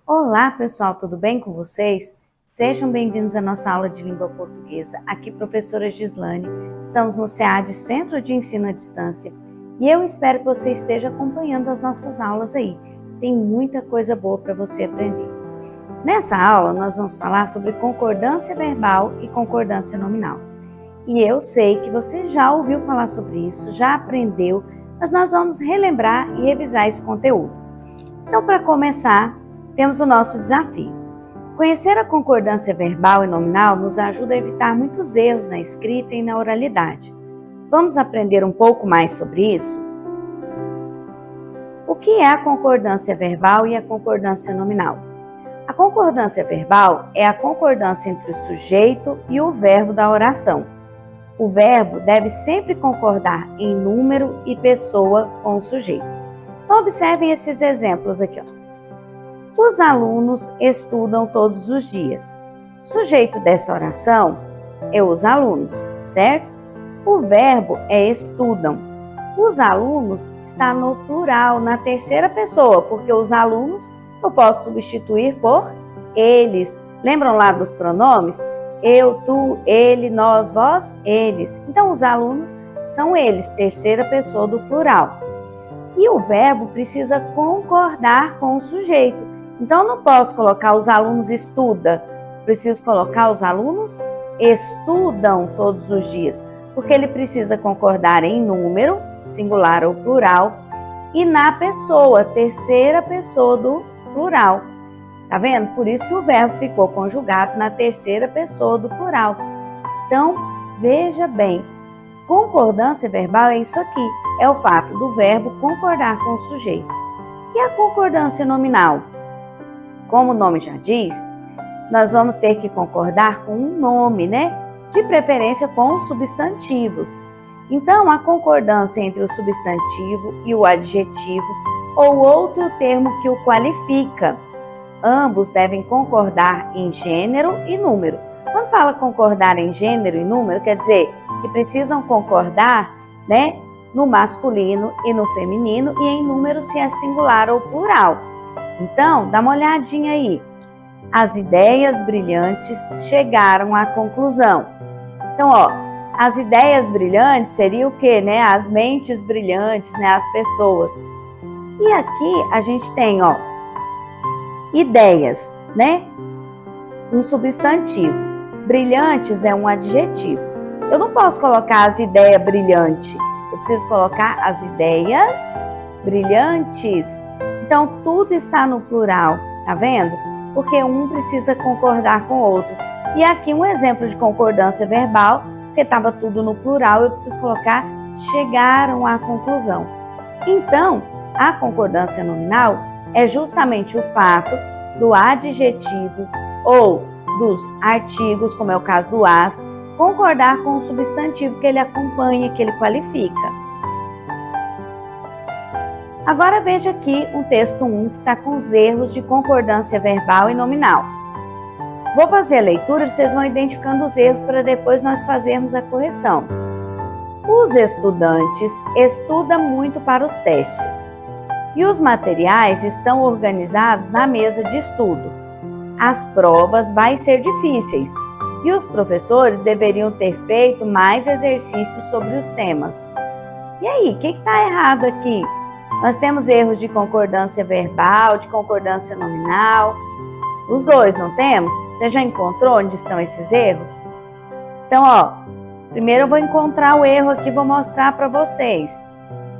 Olá, pessoal, tudo bem com vocês? Sejam bem-vindos à nossa aula de língua portuguesa. Aqui, professora Gislane. Estamos no CEAD, Centro de Ensino à Distância, e eu espero que você esteja acompanhando as nossas aulas aí. Tem muita coisa boa para você aprender. Nessa aula, nós vamos falar sobre concordância verbal e concordância nominal. E eu sei que você já ouviu falar sobre isso, já aprendeu, mas nós vamos relembrar e revisar esse conteúdo. Então, para começar, temos o nosso desafio. Conhecer a concordância verbal e nominal nos ajuda a evitar muitos erros na escrita e na oralidade. Vamos aprender um pouco mais sobre isso? O que é a concordância verbal e a concordância nominal? A concordância verbal é a concordância entre o sujeito e o verbo da oração. O verbo deve sempre concordar em número e pessoa com o sujeito. Então, observem esses exemplos aqui, ó. Os alunos estudam todos os dias. O sujeito dessa oração é os alunos, certo? O verbo é estudam. Os alunos está no plural, na terceira pessoa, porque os alunos eu posso substituir por eles. Lembram lá dos pronomes? Eu, tu, ele, nós, vós, eles. Então, os alunos são eles, terceira pessoa do plural. E o verbo precisa concordar com o sujeito. Então, eu não posso colocar os alunos estudam, preciso colocar os alunos estudam todos os dias, porque ele precisa concordar em número, singular ou plural, e na pessoa, terceira pessoa do plural. Tá vendo? Por isso que o verbo ficou conjugado na terceira pessoa do plural. Então, veja bem, concordância verbal é isso aqui, é o fato do verbo concordar com o sujeito. E a concordância nominal? Como o nome já diz, nós vamos ter que concordar com um nome, né? De preferência com os substantivos. Então, a concordância entre o substantivo e o adjetivo ou outro termo que o qualifica. Ambos devem concordar em gênero e número. Quando fala concordar em gênero e número, quer dizer que precisam concordar, né? No masculino e no feminino e em número se é singular ou plural. Então, dá uma olhadinha aí. As ideias brilhantes chegaram à conclusão. Então, ó, as ideias brilhantes seria o quê, né? As mentes brilhantes, né? As pessoas. E aqui a gente tem, ó, ideias, né? Um substantivo. Brilhantes é um adjetivo. Eu não posso colocar as ideias brilhantes. Eu preciso colocar as ideias brilhantes. Então, tudo está no plural, tá vendo? Porque um precisa concordar com o outro. E aqui um exemplo de concordância verbal, porque estava tudo no plural, eu preciso colocar chegaram à conclusão. Então, a concordância nominal é justamente o fato do adjetivo ou dos artigos, como é o caso do as, concordar com o substantivo que ele acompanha, que ele qualifica. Agora veja aqui um texto 1 que está com os erros de concordância verbal e nominal. Vou fazer a leitura e vocês vão identificando os erros para depois nós fazermos a correção. Os estudantes estudam muito para os testes e os materiais estão organizados na mesa de estudo. As provas vão ser difíceis e os professores deveriam ter feito mais exercícios sobre os temas. E aí, o que está errado aqui? Nós temos erros de concordância verbal, de concordância nominal. Os dois, não temos? Você já encontrou onde estão esses erros? Então, ó, primeiro eu vou encontrar o erro aqui e vou mostrar para vocês.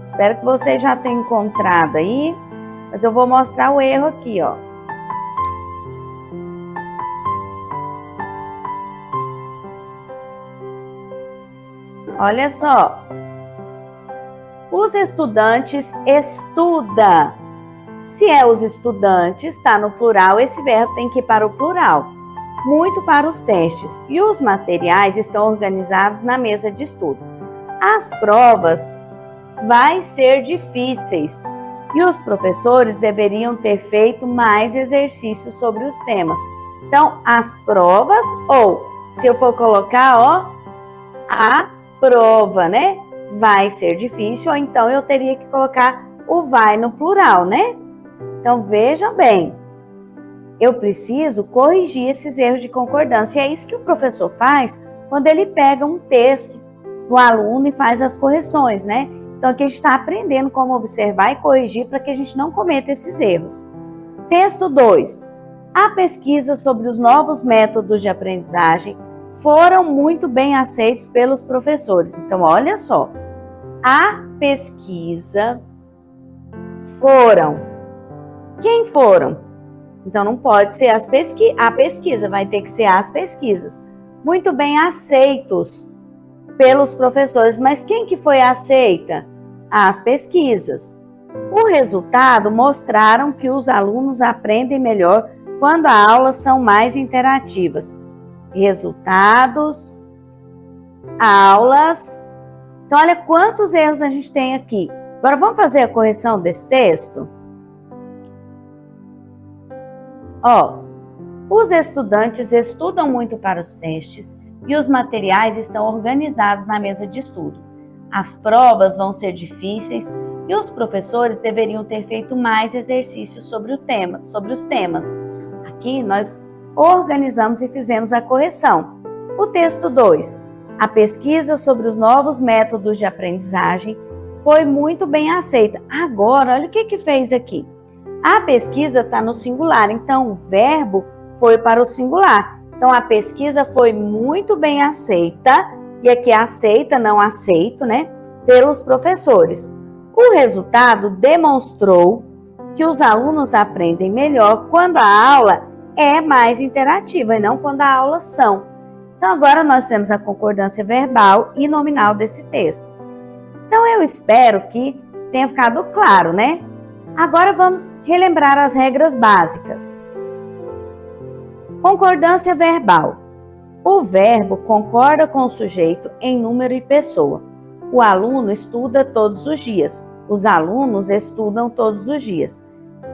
Espero que vocês já tenham encontrado aí, mas eu vou mostrar o erro aqui, ó. Olha só. Os estudantes estudam. Se é os estudantes, está no plural, esse verbo tem que ir para o plural. Muito para os testes. E os materiais estão organizados na mesa de estudo. As provas vão ser difíceis. E os professores deveriam ter feito mais exercícios sobre os temas. Então, as provas, ou se eu for colocar, ó, a prova, né? Vai ser difícil, ou então eu teria que colocar o vai no plural, né? Então, vejam bem. eu preciso corrigir esses erros de concordância. E é isso que o professor faz quando ele pega um texto do aluno e faz as correções, né? Então aqui a gente está aprendendo como observar e corrigir para que a gente não cometa esses erros. Texto 2. A pesquisa sobre os novos métodos de aprendizagem foram muito bem aceitos pelos professores. Então, olha só. A pesquisa foram. Quem foram? Então, não pode ser a pesquisa, vai ter que ser as pesquisas. Muito bem aceitos pelos professores. Mas quem que foi aceita? As pesquisas. O resultado mostraram que os alunos aprendem melhor quando as aulas são mais interativas. Resultados, aulas. Então, olha quantos erros a gente tem aqui. Agora, vamos fazer a correção desse texto? Os estudantes estudam muito para os testes e os materiais estão organizados na mesa de estudo. As provas vão ser difíceis e os professores deveriam ter feito mais exercícios sobre os temas. Aqui nós organizamos e fizemos a correção. O texto 2. A pesquisa sobre os novos métodos de aprendizagem foi muito bem aceita. Agora, olha o que fez aqui. A pesquisa está no singular, então o verbo foi para o singular. Então a pesquisa foi muito bem aceita, e aqui aceita, não aceito, né? Pelos professores. O resultado demonstrou que os alunos aprendem melhor quando a aula é mais interativa e não quando as aulas são. Então agora nós temos a concordância verbal e nominal desse texto. Então eu espero que tenha ficado claro, né? Agora vamos relembrar as regras básicas. Concordância verbal. O verbo concorda com o sujeito em número e pessoa. O aluno estuda todos os dias. Os alunos estudam todos os dias.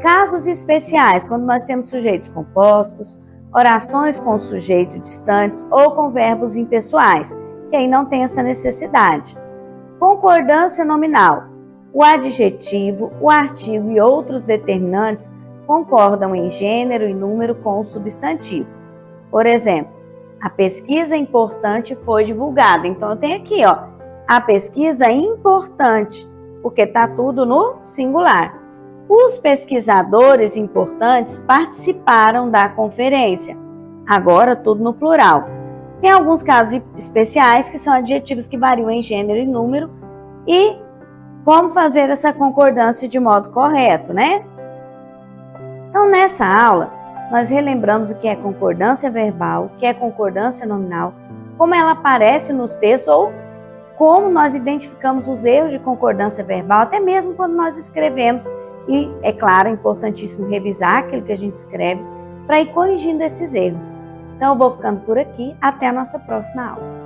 Casos especiais, quando nós temos sujeitos compostos, orações com sujeito distantes ou com verbos impessoais, que aí não tem essa necessidade. Concordância nominal. O adjetivo, o artigo e outros determinantes concordam em gênero e número com o substantivo. Por exemplo, a pesquisa importante foi divulgada. Então, eu tenho aqui, a pesquisa importante, porque está tudo no singular. Os pesquisadores importantes participaram da conferência. Agora, tudo no plural. Tem alguns casos especiais que são adjetivos que variam em gênero e número e como fazer essa concordância de modo correto, né? Então, nessa aula, nós relembramos o que é concordância verbal, o que é concordância nominal, como ela aparece nos textos ou como nós identificamos os erros de concordância verbal, até mesmo quando nós escrevemos. E, é claro, é importantíssimo revisar aquilo que a gente escreve para ir corrigindo esses erros. Então, eu vou ficando por aqui. Até a nossa próxima aula.